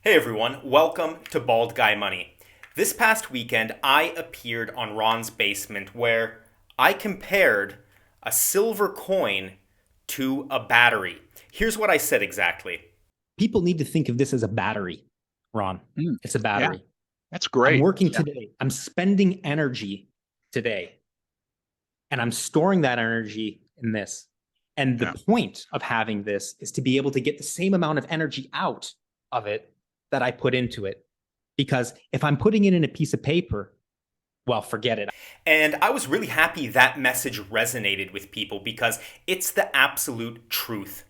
Hey everyone, welcome to Bald Guy Money. This past weekend, I appeared on Ron's Basement where I compared a silver coin to a battery. Here's what I said exactly. People need to think of this as a battery, Ron. Mm, It's a yeah, battery. that's I'm great. working Yeah, today. I'm spending energy today, and I'm storing that energy in this. And the yeah. point of having this is to be able to get the same amount of energy out of it that I put into it. Because if I'm putting it in a piece of paper, well, forget it. And I was really happy that message resonated with people because it's the absolute truth.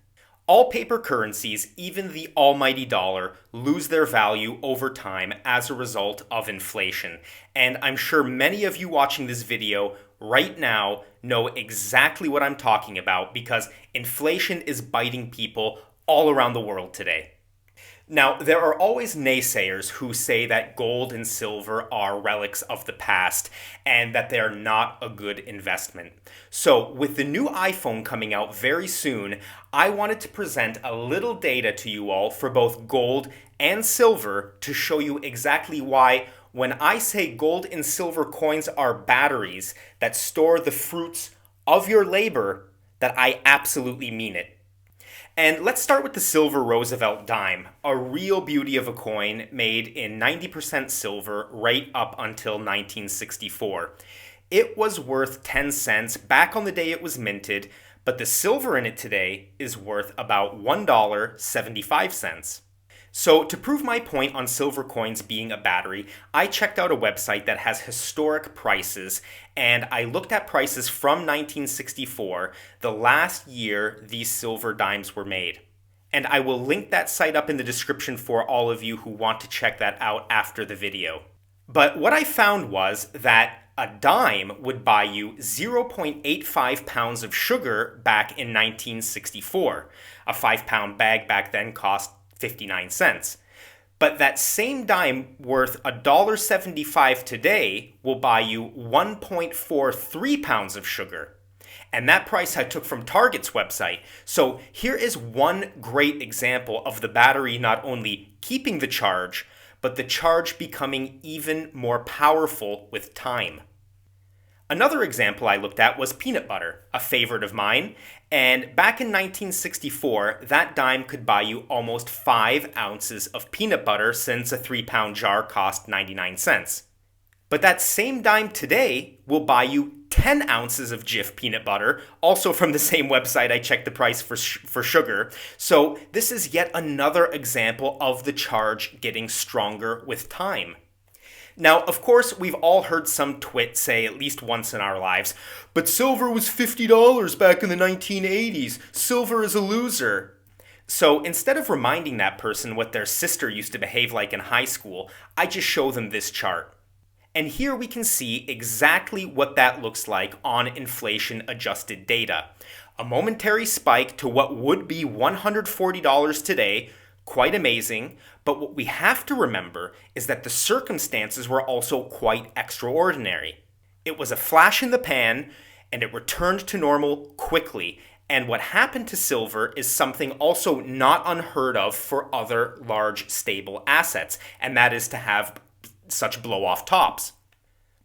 All paper currencies, even the almighty dollar, lose their value over time as a result of inflation. And I'm sure many of you watching this video right now know exactly what I'm talking about because inflation is biting people all around the world today. Now, there are always naysayers who say that gold and silver are relics of the past and that they are not a good investment. So, with the new iPhone coming out very soon, I wanted to present a little data to you all for both gold and silver to show you exactly why, when I say gold and silver coins are batteries that store the fruits of your labor, that I absolutely mean it. And let's start with the silver Roosevelt dime, a real beauty of a coin made in 90% silver right up until 1964. It was worth 10 cents back on the day it was minted, but the silver in it today is worth about $1.75. So, to prove my point on silver coins being a battery, I checked out a website that has historic prices and I looked at prices from 1964, the last year these silver dimes were made. And I will link that site up in the description for all of you who want to check that out after the video. But what I found was that a dime would buy you 0.85 pounds of sugar back in 1964. A 5-pound bag back then cost 59 cents. But that same dime worth $1.75 today will buy you 1.43 pounds of sugar. And that price I took from Target's website. So here is one great example of the battery not only keeping the charge, but the charge becoming even more powerful with time. Another example I looked at was peanut butter, a favorite of mine, and back in 1964, that dime could buy you almost 5 ounces of peanut butter since a 3-pound jar cost 99 cents. But that same dime today will buy you 10 ounces of Jif peanut butter, also from the same website I checked the price for sugar. So this is yet another example of the charge getting stronger with time. Now, of course, we've all heard some twit say at least once in our lives, but silver was $50 back in the 1980s. Silver is a loser. So instead of reminding that person what their sister used to behave like in high school, I just show them this chart. And here we can see exactly what that looks like on inflation adjusted data. A momentary spike to what would be $140 today, quite amazing, but what we have to remember is that the circumstances were also quite extraordinary. It was a flash in the pan, and it returned to normal quickly. And what happened to silver is something also not unheard of for other large stable assets, and that is to have such blow off tops.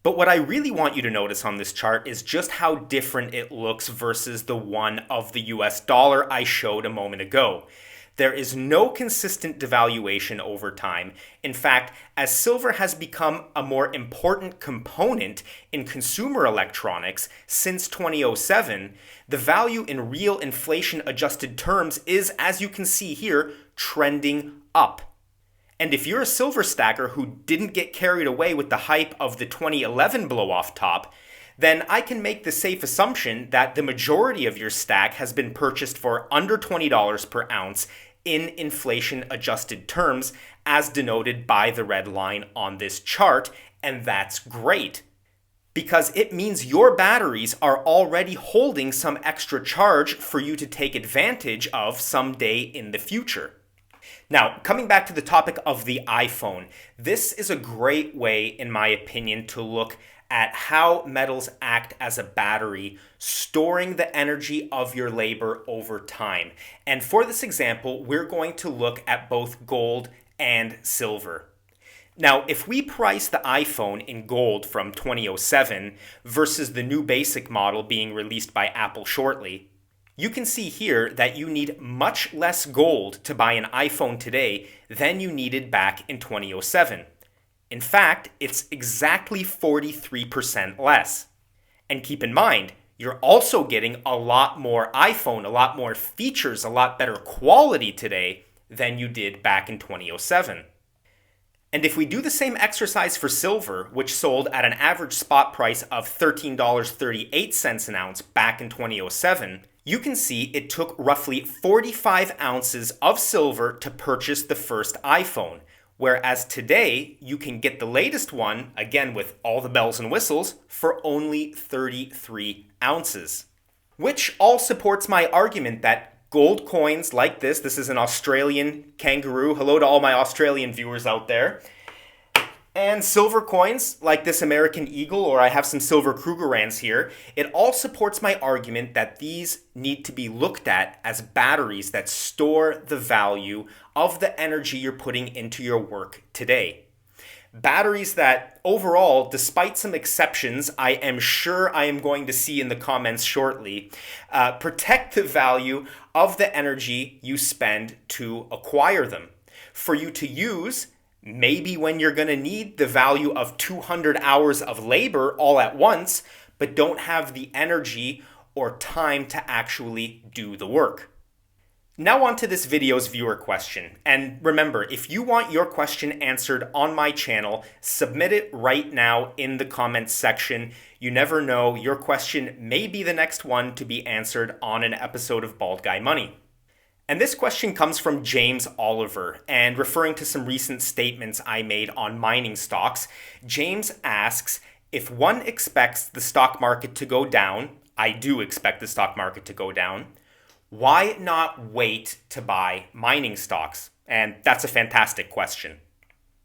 But what I really want you to notice on this chart is just how different it looks versus the one of the US dollar I showed a moment ago. There is no consistent devaluation over time. In fact, as silver has become a more important component in consumer electronics since 2007, the value in real inflation adjusted terms is, as you can see here, trending up. And if you're a silver stacker who didn't get carried away with the hype of the 2011 blow off top, then I can make the safe assumption that the majority of your stack has been purchased for under $20 per ounce in inflation adjusted terms, as denoted by the red line on this chart, and that's great. Because it means your batteries are already holding some extra charge for you to take advantage of someday in the future. Now, coming back to the topic of the iPhone, this is a great way, in my opinion, to look at how metals act as a battery, storing the energy of your labor over time. And for this example, we're going to look at both gold and silver. Now, if we price the iPhone in gold from 2007 versus the new basic model being released by Apple shortly, you can see here that you need much less gold to buy an iPhone today than you needed back in 2007. In fact, it's exactly 43% less. And keep in mind, you're also getting a lot more iPhone, a lot more features, a lot better quality today than you did back in 2007. And if we do the same exercise for silver, which sold at an average spot price of $13.38 an ounce back in 2007, you can see it took roughly 45 ounces of silver to purchase the first iPhone, whereas today you can get the latest one, again with all the bells and whistles, for only 33 ounces. Which all supports my argument that gold coins like this is an Australian kangaroo, hello to all my Australian viewers out there, and silver coins like this American eagle, or I have some silver Krugerrands here, it all supports my argument that these need to be looked at as batteries that store the value of the energy you're putting into your work today. Batteries that overall, despite some exceptions I am sure I am going to see in the comments shortly, protect the value of the energy you spend to acquire them. For you to use, maybe when you're going to need the value of 200 hours of labor all at once, but don't have the energy or time to actually do the work. Now on to this video's viewer question. And remember, if you want your question answered on my channel, submit it right now in the comments section. You never know, your question may be the next one to be answered on an episode of Bald Guy Money. And this question comes from James Oliver, and referring to some recent statements I made on mining stocks, James asks, if one expects the stock market to go down, I do expect the stock market to go down, why not wait to buy mining stocks? And that's a fantastic question.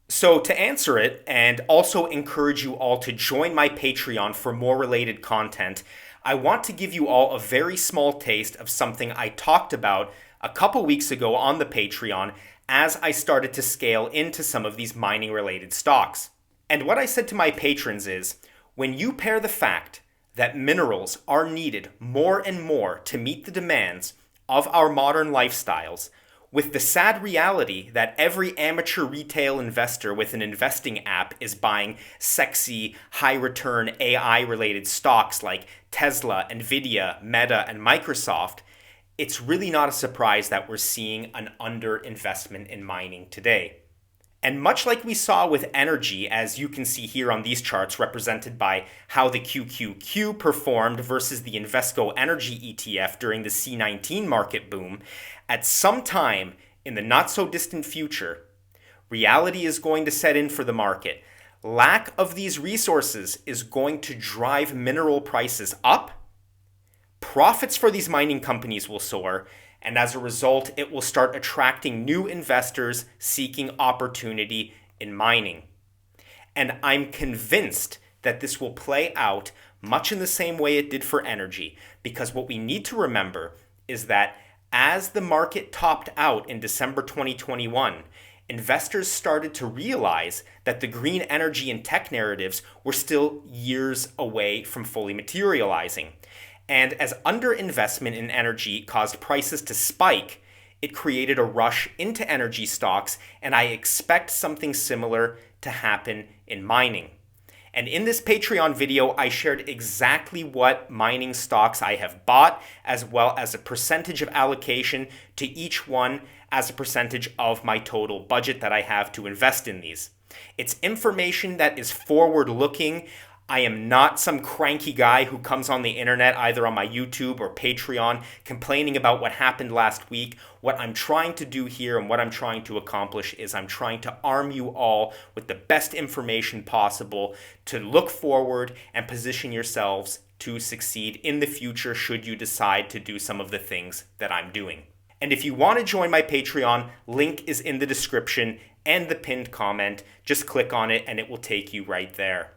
So to answer it, and also encourage you all to join my Patreon for more related content, I want to give you all a very small taste of something I talked about a couple weeks ago on the Patreon as I started to scale into some of these mining related stocks. And what I said to my patrons is, when you pair the fact that minerals are needed more and more to meet the demands of our modern lifestyles, with the sad reality that every amateur retail investor with an investing app is buying sexy, high-return AI-related stocks like Tesla, Nvidia, Meta, and Microsoft, it's really not a surprise that we're seeing an underinvestment in mining today. And much like we saw with energy, as you can see here on these charts represented by how the QQQ performed versus the Invesco Energy ETF during the C19 market boom, at some time in the not so distant future, reality is going to set in for the market. Lack of these resources is going to drive mineral prices up. Profits for these mining companies will soar, and as a result, it will start attracting new investors seeking opportunity in mining. And I'm convinced that this will play out much in the same way it did for energy, because what we need to remember is that as the market topped out in December 2021, investors started to realize that the green energy and tech narratives were still years away from fully materializing. And as underinvestment in energy caused prices to spike, it created a rush into energy stocks, and I expect something similar to happen in mining. And in this Patreon video, I shared exactly what mining stocks I have bought, as well as a percentage of allocation to each one as a percentage of my total budget that I have to invest in these. It's information that is forward-looking. I am not some cranky guy who comes on the internet, either on my YouTube or Patreon, complaining about what happened last week. What I'm trying to do here and what I'm trying to accomplish is I'm trying to arm you all with the best information possible to look forward and position yourselves to succeed in the future should you decide to do some of the things that I'm doing. And if you want to join my Patreon, link is in the description and the pinned comment. Just click on it and it will take you right there.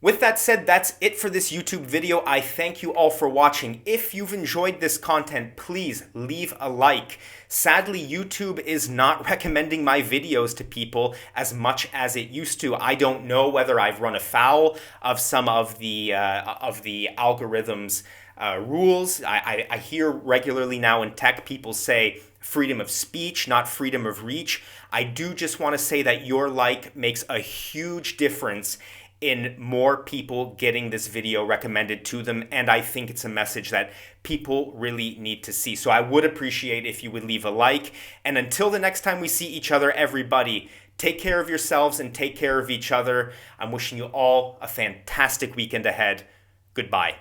With that said, that's it for this YouTube video. I thank you all for watching. If you've enjoyed this content, please leave a like. Sadly, YouTube is not recommending my videos to people as much as it used to. I don't know whether I've run afoul of some of the algorithms' rules. I hear regularly now in tech people say freedom of speech, not freedom of reach. I do just want to say that your like makes a huge difference in more people getting this video recommended to them, and I think it's a message that people really need to see. So I would appreciate if you would leave a like, and until the next time we see each other, everybody, take care of yourselves and take care of each other. I'm wishing you all a fantastic weekend ahead. Goodbye.